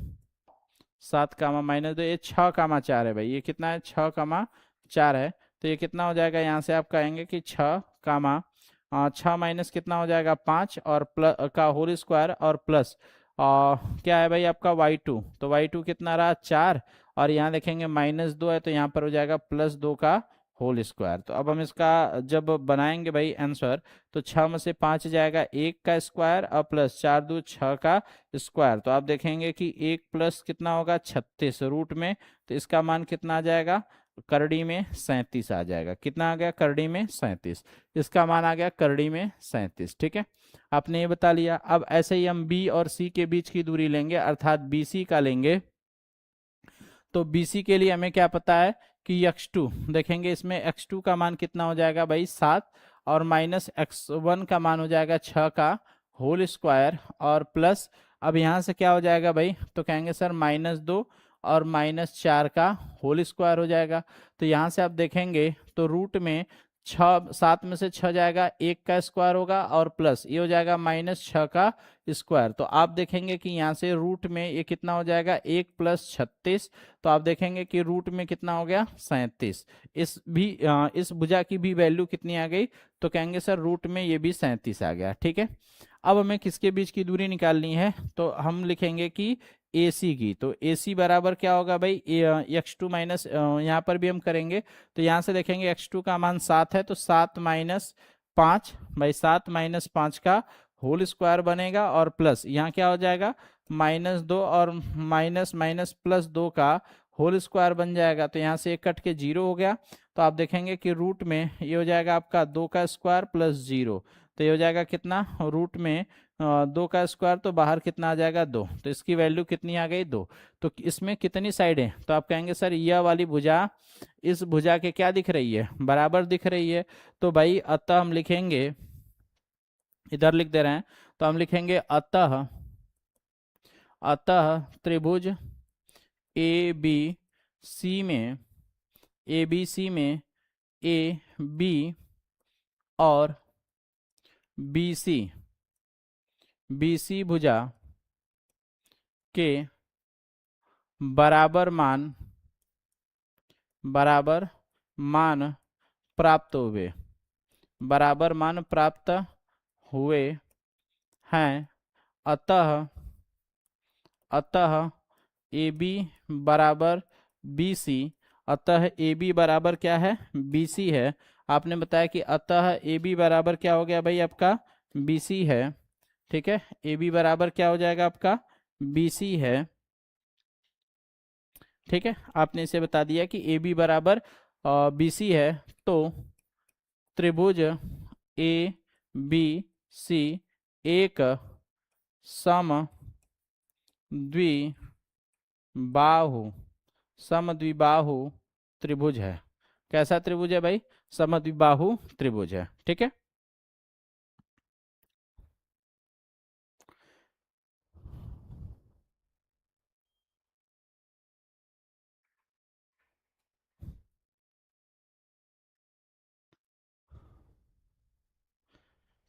7, -2, ये 6, 4 है भाई, ये कितना है, 6, 4 है। तो ये कितना हो जाएगा, यहाँ से आप कहेंगे कि 6 माइनस कितना हो जाएगा, 5, और प्लस का होल स्क्वायर, और प्लस क्या है भाई आपका y2, तो y2 कितना रहा, 4, और यहाँ देखेंगे -2 है, तो यहाँ पर हो जाएगा +2 का होल स्क्वायर। तो अब हम इसका जब बनाएंगे भाई आंसर, तो 6 में से 5 जाएगा, 1 का स्क्वायर, और प्लस 4 × 2 = 6 का स्क्वायर। तो आप देखेंगे कि 1 प्लस कितना होगा, 36 रूट में, तो इसका मान कितना आ जाएगा, करड़ी में 37 आ जाएगा। कितना आ गया, करड़ी में 37, इसका मान आ गया करड़ी में 37, ठीक है। आपने ये बता लिया। अब ऐसे ही हम बी और सी के बीच की दूरी लेंगे, अर्थात बी सी का लेंगे। तो BC के लिए हमें क्या पता है कि x2 देखेंगे, इसमें x2 का मान कितना हो जाएगा भाई, 7, और माइनस x1 का मान हो जाएगा 6 का होल स्क्वायर, और प्लस अब यहाँ से क्या हो जाएगा भाई, तो कहेंगे सर -2 और -4 का होल स्क्वायर हो जाएगा। तो यहाँ से आप देखेंगे तो रूट में 7 में से 6 जाएगा, 1 का स्क्वायर होगा, और प्लस ये हो जाएगा -6 का स्क्वायर। तो आप देखेंगे कि यहाँ से रूट में ये कितना हो जाएगा, 1 + 36, तो आप देखेंगे कि रूट में कितना हो गया, 37। इस भुजा की भी वैल्यू कितनी आ गई, तो कहेंगे सर रूट में ये भी 37 आ गया, ठीक है। अब हमें किसके बीच की दूरी निकालनी है, तो हम लिखेंगे कि AC की, तो AC बराबर क्या होगा भाई, x2 माइनस, यहाँ पर भी हम करेंगे, तो यहाँ से देखेंगे x2 का मान 7 है, तो 7 - 5 भाई, 7 - 5 का होल स्क्वायर बनेगा, और प्लस यहाँ क्या हो जाएगा, -2 और माइनस माइनस +2 का होल स्क्वायर बन जाएगा। तो यहाँ से एक कट के 0 हो गया, तो आप देखेंगे कि रूट में ये हो जाएगा आपका 2 का स्क्वायर प्लस 0, तो ये हो जाएगा कितना, रूट में 2 का स्क्वायर, तो बाहर कितना आ जाएगा, 2, तो इसकी वैल्यू कितनी आ गई, 2। तो इसमें कितनी साइड है, तो आप कहेंगे सर यह वाली भुजा इस भुजा के क्या दिख रही है, बराबर दिख रही है। तो भाई अतः हम लिखेंगे, इधर लिख दे रहे हैं, तो हम लिखेंगे अतः अतः त्रिभुज ए बी सी में ए बी और BC BC भुजा के बराबर मान प्राप्त हुए, बराबर मान प्राप्त हुए हैं। अतः ए बी बराबर बी सी, अतः ए बी बराबर क्या है, बी सी है। आपने बताया कि अतः ए बी बराबर क्या हो गया भाई आपका, बी सी है। ठीक है, ए बी बराबर क्या हो जाएगा आपका, बी सी है। ठीक है, आपने इसे बता दिया कि ए बी बराबर बी सी है। तो त्रिभुज ए बी सी एक सम द्विबाहु समद्विबाहु त्रिभुज है। कैसा त्रिभुज है भाई, समद्विबाहु त्रिभुज है। ठीक है,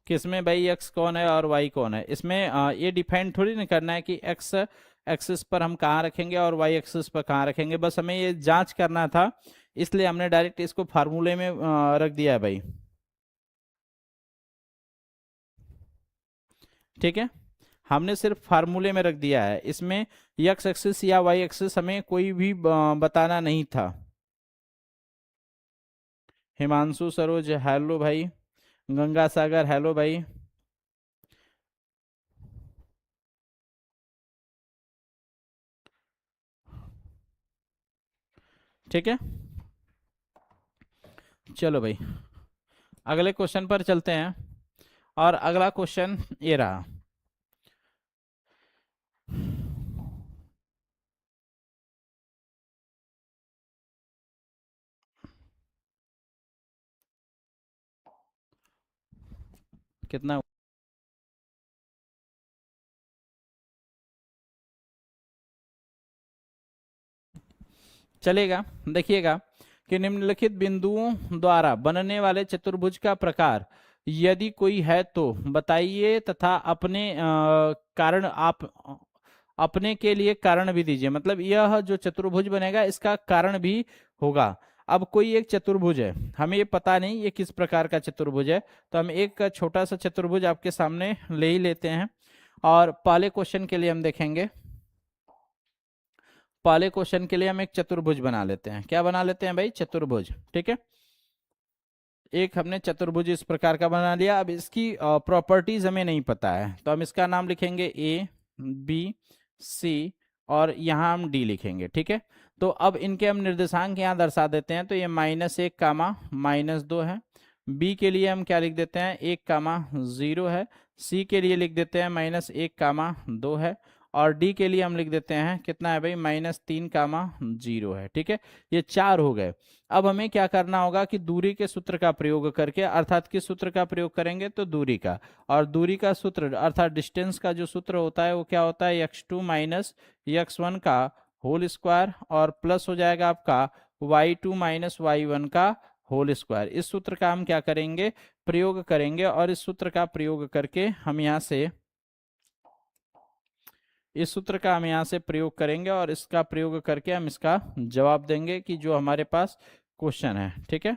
किसमें भाई एक्स कौन है और वाई कौन है, इसमें ये डिफाइन थोड़ी ना करना है कि एक्स एक्सिस पर हम कहाँ रखेंगे और वाई एक्सिस पर कहाँ रखेंगे, बस हमें ये जांच करना था, इसलिए हमने डायरेक्ट इसको फार्मूले में रख दिया है भाई। ठीक है, हमने सिर्फ फार्मूले में रख दिया है, इसमें एक्स एक्सिस या वाई एक्सिस हमें कोई भी बताना नहीं था। हिमांशु सरोज हेलो भाई, गंगा सागर हेलो भाई। ठीक है, चलो भाई अगले क्वेश्चन पर चलते हैं। और अगला क्वेश्चन ये रहा, कितना चलेगा। देखिएगा कि निम्नलिखित बिंदुओं द्वारा बनने वाले चतुर्भुज का प्रकार यदि कोई है तो बताइए, तथा अपने कारण आप अपने के लिए कारण भी दीजिए। मतलब यह जो चतुर्भुज बनेगा इसका कारण भी होगा। अब कोई एक चतुर्भुज है, हमें ये पता नहीं ये किस प्रकार का चतुर्भुज है, तो हम एक छोटा सा चतुर्भुज आपके सामने ले ही लेते हैं। और पहले क्वेश्चन के लिए हम देखेंगे, पहले क्वेश्चन के लिए हम एक चतुर्भुज बना लेते हैं। क्या बना लेते हैं भाई, चतुर्भुज। ठीक है, एक हमने चतुर्भुज इस प्रकार का बना लिया। अब इसकी प्रॉपर्टीज हमें नहीं पता है, तो हम इसका नाम लिखेंगे ए बी सी और यहाँ हम डी लिखेंगे। ठीक है, तो अब इनके हम निर्देशांक यहाँ दर्शा देते हैं। तो ये -1 कामा -2 है। बी के लिए हम क्या लिख देते हैं, 1 कामा 0 है। सी के लिए लिख देते हैं -1 कामा 2 है। और डी के लिए हम लिख देते हैं कितना है भाई, -3 कामा 0 है। ठीक है, ये 4 हो गए। अब हमें क्या करना होगा कि दूरी के सूत्र का प्रयोग करके, अर्थात किस सूत्र का प्रयोग करेंगे, तो दूरी का। और दूरी का सूत्र अर्थात डिस्टेंस का जो सूत्र होता है वो क्या होता है, x2 माइनस x1 का होल स्क्वायर और प्लस हो जाएगा आपका y2 माइनस y1 का होल स्क्वायर। इस सूत्र का हम क्या करेंगे, प्रयोग करेंगे। और इस सूत्र का प्रयोग करके हम यहाँ से इस सूत्र का हम यहाँ से प्रयोग करेंगे और इसका प्रयोग करके हम इसका जवाब देंगे कि जो हमारे पास क्वेश्चन है। ठीक है,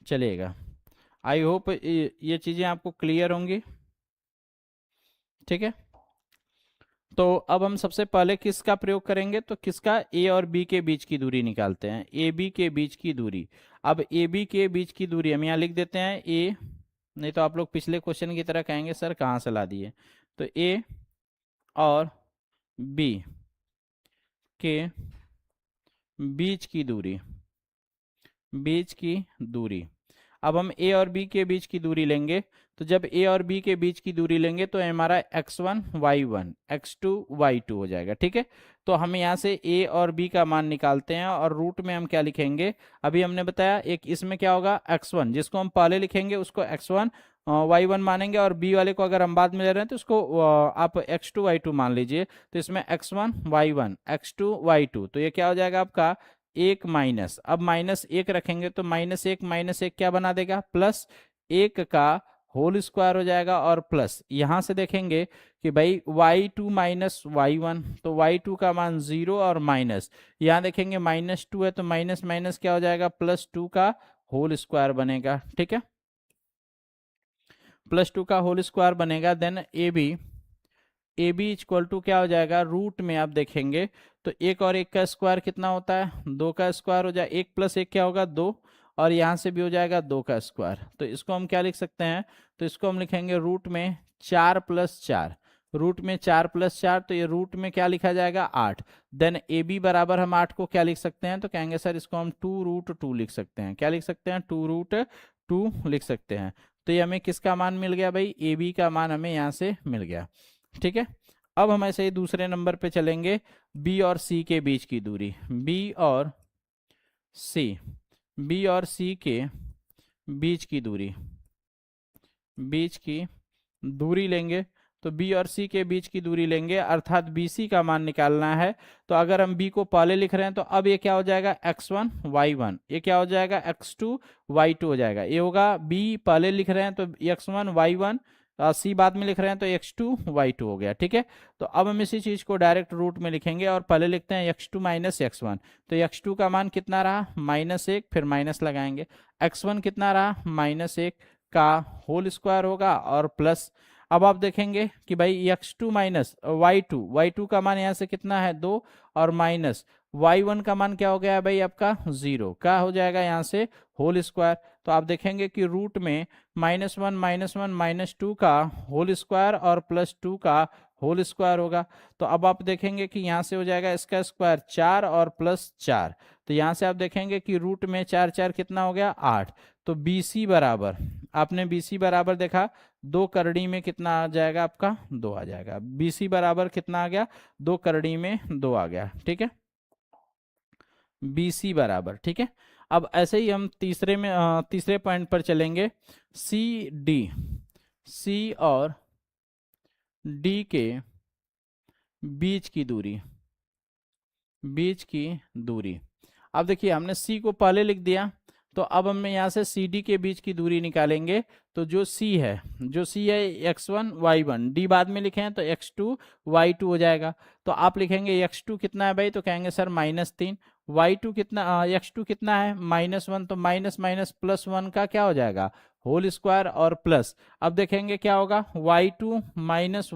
चलिएगा। आई होप ये चीजें आपको क्लियर होंगी। ठीक है, तो अब हम सबसे पहले किसका प्रयोग करेंगे, तो किसका, ए और बी के बीच की दूरी निकालते हैं, ए बी के बीच की दूरी। अब ए बी के बीच की दूरी हम यहाँ लिख देते हैं ए, नहीं तो आप लोग पिछले क्वेश्चन की तरह कहेंगे सर कहाँ से ला दिए। तो ए और बी के बीच की दूरी, बीच की दूरी। अब हम ए और बी के बीच की दूरी लेंगे, तो जब ए और बी के बीच की दूरी लेंगे तो हमारा x1 y1 x2 y2 हो जाएगा। ठीक है, तो हम यहाँ से ए और बी का मान निकालते हैं और रूट में हम क्या लिखेंगे, अभी हमने बताया एक इसमें क्या होगा x1, जिसको हम पहले लिखेंगे उसको x1 y1 मानेंगे, और बी वाले को अगर हम बाद में ले रहे हैं तो उसको आप x2 y2 मान लीजिए। तो इसमें x1 y1 x2 y2, तो ये क्या हो जाएगा आपका एक माइनस, अब माइनस एक रखेंगे तो माइनस एक क्या बना देगा, प्लस एक का होल स्क्वायर हो जाएगा, और प्लस यहां से देखेंगे कि भाई y2 माइनस y1, तो y2 का मान 0 और माइनस यहाँ देखेंगे -2 है तो माइनस माइनस क्या हो जाएगा, +2 का होल स्क्वायर बनेगा। ठीक है, +2 का होल स्क्वायर बनेगा। Then A B equal to क्या हो जाएगा, रूट में आप देखेंगे तो एक और एक का स्क्वायर कितना होता है, 2 का स्क्वायर हो जाए, 1 + 1 क्या होगा 2, और यहाँ से भी हो जाएगा 2 का स्क्वायर। तो इसको हम क्या लिख सकते हैं, तो इसको हम लिखेंगे रूट में 4 + 4, रूट में 4 + 4, तो ये रूट में क्या लिखा जाएगा 8। देन ए बी बराबर हम 8 को क्या लिख सकते हैं, तो कहेंगे सर इसको हम 2√2 लिख सकते हैं। क्या लिख सकते हैं, 2√2 लिख सकते हैं। तो ये हमें किसका मान मिल गया भाई, ए बी का मान हमें यहाँ से मिल गया। ठीक है, अब हम ऐसे ही दूसरे नंबर पे चलेंगे, बी और सी के बीच की दूरी, सी बी और सी के बीच की दूरी लेंगे। तो बी और सी के बीच की दूरी लेंगे, अर्थात बी सी का मान निकालना है। तो अगर हम बी को पहले लिख रहे हैं तो अब ये क्या हो जाएगा, x1 y1, ये क्या हो जाएगा x2 y2 हो जाएगा। ये होगा बी पहले लिख रहे हैं तो x1 y1, सी बाद में लिख रहे हैं तो x2 y2 हो गया। ठीक है, तो अब हम इसी चीज को डायरेक्ट रूट में लिखेंगे और पहले लिखते हैं x2 - x1। तो x2 का मान कितना रहा, -1, फिर माइनस लगाएंगे। x1 कितना रहा, -1 का होल स्क्वायर होगा और प्लस, अब आप देखेंगे कि भाई x2 - y2 का मान यहाँ से कितना है 2, और माइनस y1 का मान क्या हो गया है भाई आपका 0, क्या हो जाएगा यहाँ से होल स्क्वायर। तो आप देखेंगे कि रूट में -1 - 2 का होल स्क्वायर और +2 का होल स्क्वायर होगा। तो अब आप देखेंगे कि यहाँ से हो जाएगा इसका स्क्वायर 4 और +4, तो यहाँ से आप देखेंगे कि रूट में 4 4 कितना हो गया 8। तो बी सी बराबर, आपने बी सी बराबर देखा 2 करड़ी में कितना आ जाएगा आपका 2 आ जाएगा। बी सी बराबर कितना आ गया, 2 करड़ी में 2 आ गया। ठीक है, बी सी बराबर। ठीक है, अब ऐसे ही हम तीसरे पॉइंट पर चलेंगे, सी और डी के बीच की दूरी। अब देखिए हमने सी को पहले लिख दिया, तो अब हम यहाँ से सी डी के बीच की दूरी निकालेंगे। तो जो सी है x1 y1, डी बाद में लिखे हैं तो x2 y2 हो जाएगा। तो आप लिखेंगे x2 कितना है भाई, तो कहेंगे सर -3, y2 कितना, x2 कितना है -1, तो माइनस माइनस +1 का क्या हो जाएगा होल स्क्वायर और प्लस। अब देखेंगे क्या होगा y2 -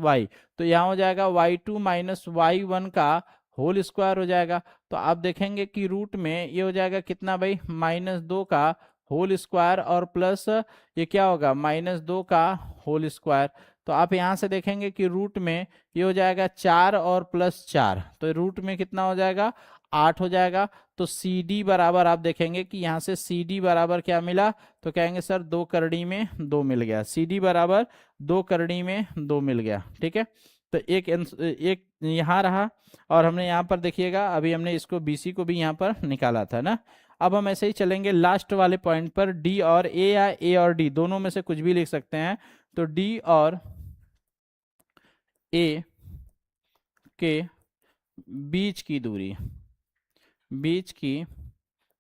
y, तो यहाँ हो जाएगा y2 - y1 का होल स्क्वायर हो जाएगा। तो आप देखेंगे कि रूट में ये हो जाएगा कितना भाई -2 का होल स्क्वायर और प्लस ये क्या होगा -2 का होल स्क्वायर। तो आप यहाँ से देखेंगे कि रूट में ये हो जाएगा 4 और +4, तो रूट में कितना हो जाएगा 8 हो जाएगा। तो सी डी बराबर आप देखेंगे कि यहाँ से सी डी बराबर क्या मिला, तो कहेंगे सर 2 करड़ी में 2 मिल गया, सी डी बराबर 2 करड़ी में 2 मिल गया। ठीक है, तो एक यहाँ रहा, और हमने यहाँ पर देखिएगा अभी हमने इसको बीसी को भी यहाँ पर निकाला था ना। अब हम ऐसे ही चलेंगे लास्ट वाले पॉइंट पर, डी और ए, या ए और डी दोनों में से कुछ भी लिख सकते हैं। तो डी और ए के बीच की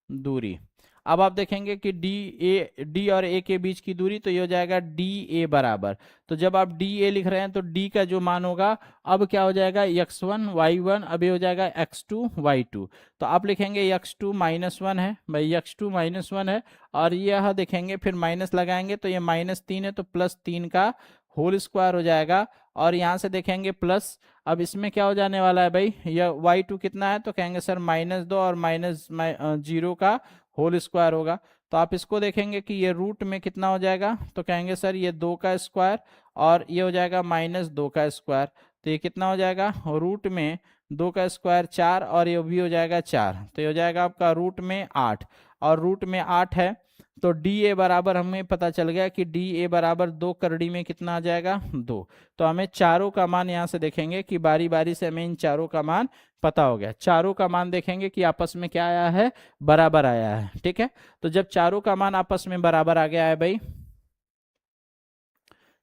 दूरी। अब आप देखेंगे कि डी और ए के बीच की दूरी, तो ये हो जाएगा डी ए बराबर। तो जब आप डी ए लिख रहे हैं तो डी का जो मान होगा अब क्या हो जाएगा x1 y1, अब ये हो जाएगा x2 y2। तो आप लिखेंगे x2 -1 है भाई, x2 -1 है, और यह देखेंगे फिर माइनस लगाएंगे तो ये -3 है, तो +3 का होल स्क्वायर हो जाएगा। और यहाँ से देखेंगे प्लस, अब इसमें क्या हो जाने वाला है भाई, यह y2 कितना है, तो कहेंगे सर -2 और -0 का होल स्क्वायर होगा। तो आप इसको देखेंगे कि ये रूट में कितना हो जाएगा, तो कहेंगे सर ये 2 का स्क्वायर और ये हो जाएगा -2 का स्क्वायर। तो ये कितना हो जाएगा, रूट में 2 का स्क्वायर 4 और ये भी हो जाएगा 4, तो ये हो जाएगा आपका रूट में 8, और रूट में 8 है। तो डी ए बराबर हमें पता चल गया कि डी ए बराबर 2 करड़ी में कितना आ जाएगा 2। तो हमें चारों का मान यहाँ से देखेंगे कि बारी बारी से हमें इन चारों का मान पता हो गया। चारों का मान देखेंगे कि आपस में क्या आया है, बराबर आया है। ठीक है, तो जब चारों का मान आपस में बराबर आ गया है भाई,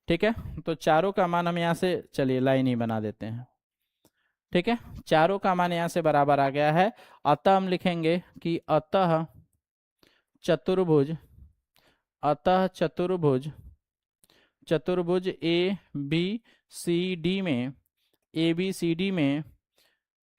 ठीक है, तो चारों का मान हम यहाँ से चलिए लाइन ही बना देते हैं। ठीक है, चारों का मान यहाँ से बराबर आ गया है। अतः हम लिखेंगे कि चतुर्भुज अतः चतुर्भुज चतुर्भुज ए बी सी डी में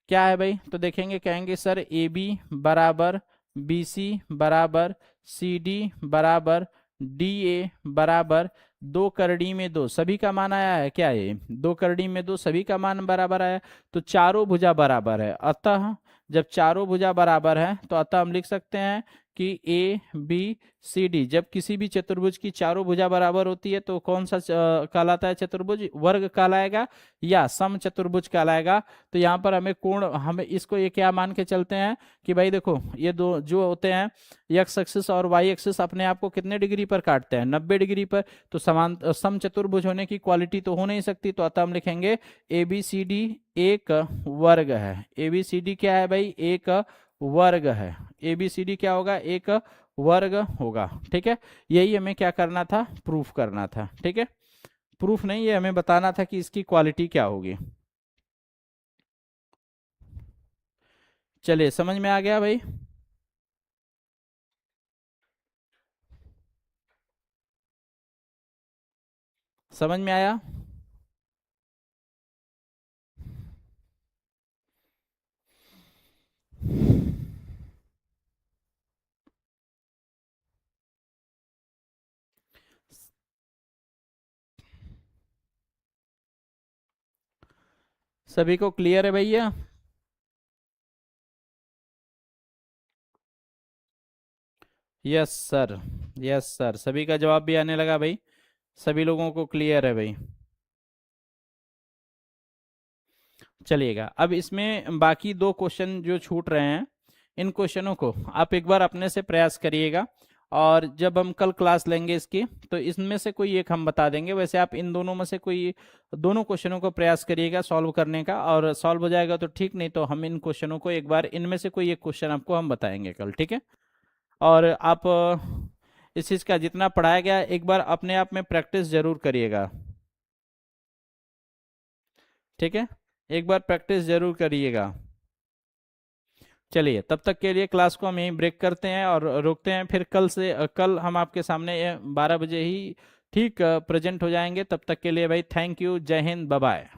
क्या है भाई, तो देखेंगे, कहेंगे सर ए बी बराबर बी सी बराबर सी डी बराबर डी ए बराबर 2 करड़ी में 2 सभी का मान आया है क्या, ये 2 करड़ी में 2 सभी का मान बराबर आया, तो चारों भुजा बराबर है। अतः जब चारों भुजा बराबर है तो अतः हम लिख सकते हैं कि ए बी सी डी, जब किसी भी चतुर्भुज की चारों भुजा बराबर होती है तो कौन सा कहलाता है चतुर्भुज, वर्ग कहलाएगा या सम चतुर्भुज कहलाएगा। तो यहाँ पर हमें कोण, हमें इसको ये क्या मान के चलते हैं कि भाई देखो ये दो जो होते हैं एक्स एक्सिस और वाई एक्सिस अपने आप को कितने डिग्री पर काटते हैं, 90 डिग्री पर, तो समान सम चतुर्भुज होने की क्वालिटी तो हो नहीं सकती। तो अतः हम लिखेंगे ए बी सी डी एक वर्ग है। ए बी सी डी क्या है भाई, एक वर्ग है। ए बी सी डी क्या होगा, एक वर्ग होगा। ठीक है, यही हमें क्या करना था, प्रूफ करना था। ठीक है, प्रूफ नहीं, ये हमें बताना था कि इसकी क्वालिटी क्या होगी। चलिए, समझ में आ गया भाई। समझ में आया। सभी को क्लियर है भैया। यस सर, यस सर, सभी का जवाब भी आने लगा भाई, सभी लोगों को क्लियर है भाई। चलिएगा, अब इसमें बाकी 2 क्वेश्चन जो छूट रहे हैं, इन क्वेश्चनों को आप एक बार अपने से प्रयास करिएगा, और जब हम कल क्लास लेंगे इसकी तो इसमें से कोई एक हम बता देंगे। वैसे आप इन दोनों में से कोई दोनों क्वेश्चनों को प्रयास करिएगा सॉल्व करने का, और सॉल्व हो जाएगा तो ठीक, नहीं तो हम इन क्वेश्चनों को एक बार, इनमें से कोई एक क्वेश्चन आपको हम बताएंगे कल। ठीक है, और आप इस चीज़ का जितना पढ़ाया गया एक बार अपने आप में प्रैक्टिस जरूर करिएगा। ठीक है, एक बार प्रैक्टिस जरूर करिएगा। चलिए, तब तक के लिए क्लास को हम यहीं ब्रेक करते हैं और रोकते हैं। फिर कल हम आपके सामने 12 बजे ही ठीक प्रेजेंट हो जाएंगे। तब तक के लिए भाई थैंक यू, जय हिंद, बाय बाय।